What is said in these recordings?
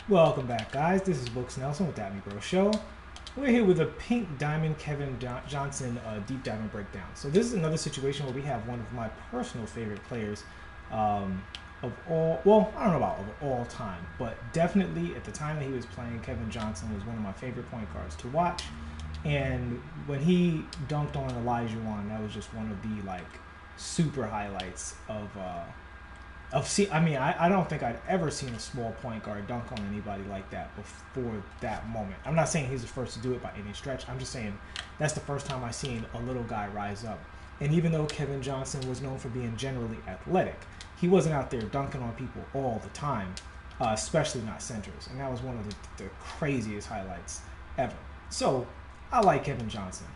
Welcome back, guys. This is Books Nelson with That Me Bro Show. We're here with a Pink Diamond Kevin Johnson Deep Diamond breakdown. So this is another situation where we have one of my personal favorite players of all. Well, I don't know about of all time, but definitely at the time that he was playing, Kevin Johnson was one of my favorite point guards to watch. And when he dunked on Elijah Wan, that was just one of the super highlights I don't think I'd ever seen a small point guard dunk on anybody like that before that moment. I'm not saying he's the first to do it by any stretch. I'm just saying that's the first time I've seen a little guy rise up. And even though Kevin Johnson was known for being generally athletic, he wasn't out there dunking on people all the time, especially not centers. And that was one of the craziest highlights ever. So I like Kevin Johnson.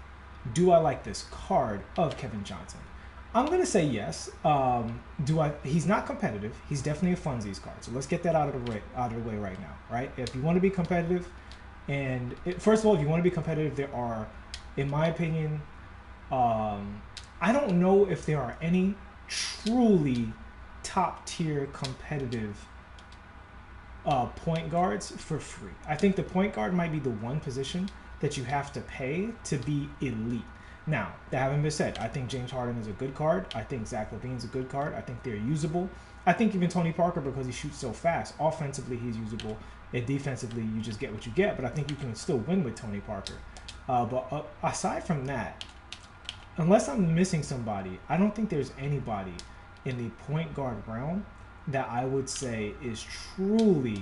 Do I like this card of Kevin Johnson? I'm gonna say yes. Do I? He's not competitive. He's definitely a funsies card. So let's get that out of the way right now, right? If you want to be competitive, first of all, if you want to be competitive, there are, in my opinion, I don't know if there are any truly top tier competitive point guards for free. I think the point guard might be the one position that you have to pay to be elite. Now, that having been said, I think James Harden is a good card. I think Zach LaVine's a good card. I think they're usable. I think even Tony Parker, because he shoots so fast, offensively he's usable, and defensively you just get what you get. But I think you can still win with Tony Parker. Aside from that, unless I'm missing somebody, I don't think there's anybody in the point guard realm that I would say is truly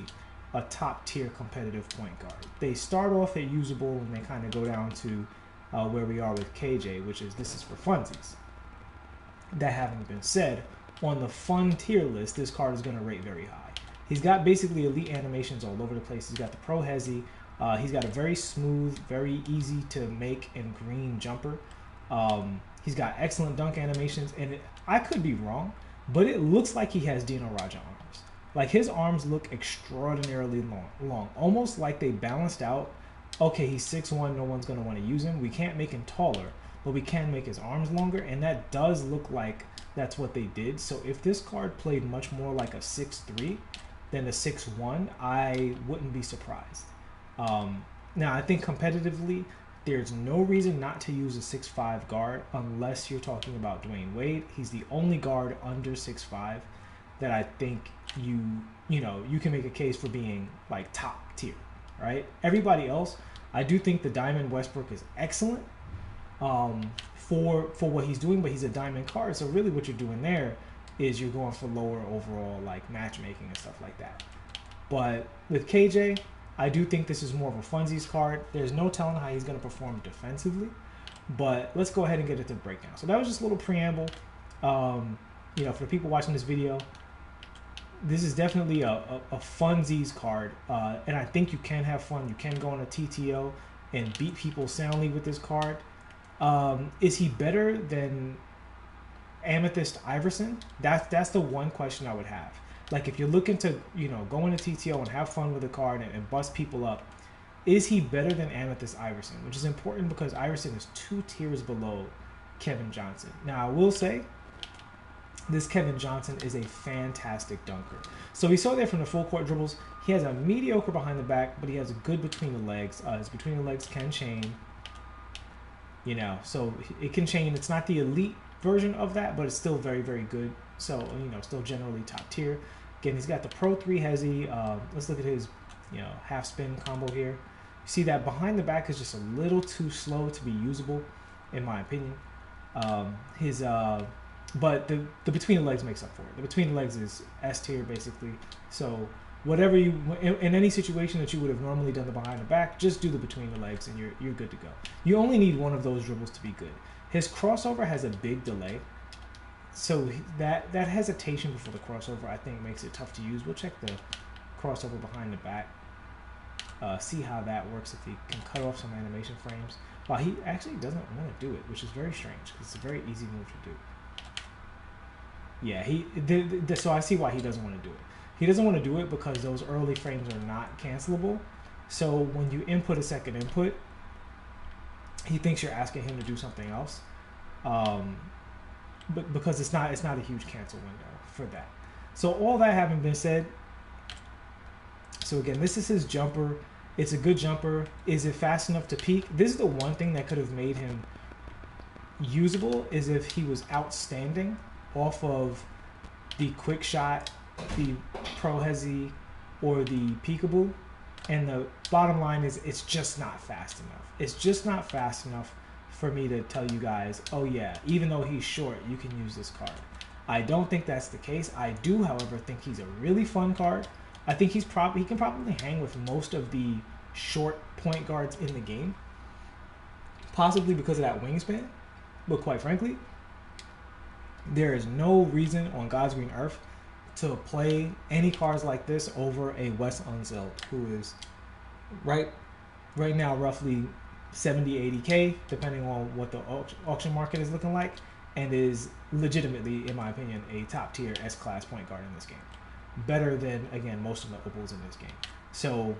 a top tier competitive point guard. They start off at usable and they kind of go down to where we are with KJ, which is this is for funsies. That having been said, on the fun tier list, this card is going to rate very high. He's got basically elite animations all over the place. He's got the Pro Hezi. He's got a very smooth, very easy to make and green jumper. He's got excellent dunk animations, and I could be wrong, but it looks like he has Dino Raja arms. Like his arms look extraordinarily long, almost like they balanced out. Okay, he's 6'1", no one's going to want to use him. We can't make him taller, but we can make his arms longer, and that does look like that's what they did. So if this card played much more like a 6'3" than a 6'1", I wouldn't be surprised. Now, I think competitively, there's no reason not to use a 6'5" guard unless you're talking about Dwayne Wade. He's the only guard under 6'5" that I think you can make a case for being like top tier, right? Everybody else, I do think the Diamond Westbrook is excellent for what he's doing, but he's a diamond card, so really what you're doing there is you're going for lower overall like matchmaking and stuff like that. But with KJ, I do think this is more of a funsies card. There's no telling how he's going to perform defensively, but let's go ahead and get into the breakdown. So that was just a little preamble. For the people watching this video, this is definitely a funsies card, and I think you can have fun. You can go on a TTO and beat people soundly with this card. Is he better than Amethyst Iverson? That's the one question I would have. Like if you're looking to go on a TTO and have fun with the card and bust people up, is he better than Amethyst Iverson? Which is important because Iverson is 2 tiers below Kevin Johnson. Now I will say, this Kevin Johnson is a fantastic dunker. So we saw there from the full court dribbles, he has a mediocre behind the back, but he has a good between the legs. His between the legs can chain. So it can chain. It's not the elite version of that, but it's still very, very good. So, still generally top tier. Again, he's got the Pro 3 Hezi. Let's look at his, half spin combo here. You see that behind the back is just a little too slow to be usable, in my opinion. But the between the legs makes up for it. The between the legs is S tier basically. So whatever in any situation that you would have normally done the behind the back, just do the between the legs and you're good to go. You only need one of those dribbles to be good. His crossover has a big delay, so that hesitation before the crossover I think makes it tough to use. We'll check the crossover behind the back, see how that works if he can cut off some animation frames. Well, he actually doesn't want to do it, which is very strange because it's a very easy move to do. Yeah, so I see why he doesn't want to do it. He doesn't want to do it because those early frames are not cancelable. So when you input a second input, he thinks you're asking him to do something else. But because it's not a huge cancel window for that. So all that having been said, So again, this is his jumper. It's a good jumper. Is it fast enough to peak? This is the one thing that could have made him usable, is if he was outstanding off of the quick shot, the pro hezi, or the peekaboo. And the bottom line is, it's just not fast enough. It's just not fast enough for me to tell you guys, oh yeah, even though he's short, you can use this card. I don't think that's the case. I do, however, think he's a really fun card. I think he can probably hang with most of the short point guards in the game, possibly because of that wingspan. But quite frankly, there is no reason on God's green earth to play any cards like this over a Wes Unseld, who is right now roughly 70, 80K, depending on what the auction market is looking like, and is legitimately, in my opinion, a top tier S-class point guard in this game. Better than, again, most of the opals in this game. So,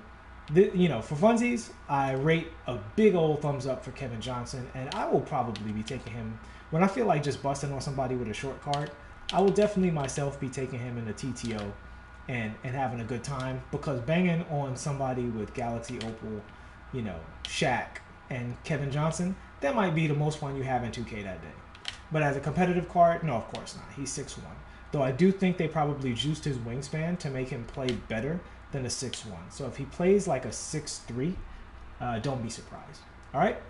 for funsies, I rate a big old thumbs up for Kevin Johnson, and I will probably be taking him when I feel like just busting on somebody with a short card. I will definitely myself be taking him in the TTO and having a good time, because banging on somebody with Galaxy Opal, Shaq, and Kevin Johnson, that might be the most fun you have in 2K that day. But as a competitive card, no, of course not. He's 6'1". Though I do think they probably juiced his wingspan to make him play better than a 6'1". So if he plays like a 6'3", don't be surprised. All right?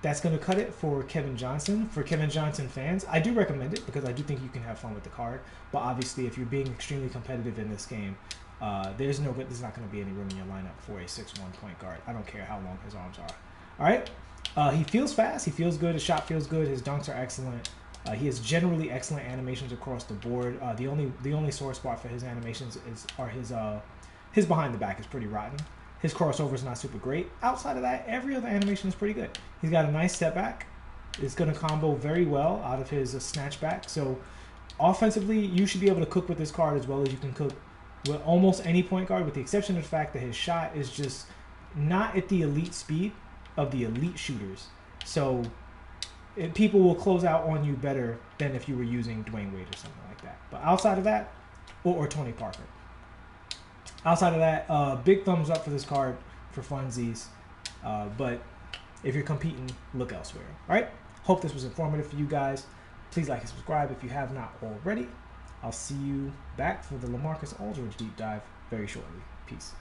That's going to cut it for Kevin Johnson. For Kevin Johnson fans, I do recommend it because I do think you can have fun with the card. But obviously, if you're being extremely competitive in this game, there's not going to be any room in your lineup for a 6'1" point guard. I don't care how long his arms are. All right? He feels fast. He feels good. His shot feels good. His dunks are excellent. He has generally excellent animations across the board. The only sore spot for his animations are his behind the back is pretty rotten. His crossover is not super great. Outside of that, every other animation is pretty good. He's got a nice step back. It's going to combo very well out of his snatch back. So offensively, you should be able to cook with this card as well as you can cook with almost any point guard, with the exception of the fact that his shot is just not at the elite speed of the elite shooters. So people will close out on you better than if you were using Dwayne Wade or something like that. But outside of that, or Tony Parker. Outside of that, big thumbs up for this card for funsies. But if you're competing, look elsewhere. All right? Hope this was informative for you guys. Please like and subscribe if you have not already. I'll see you back for the LaMarcus Aldridge deep dive very shortly. Peace.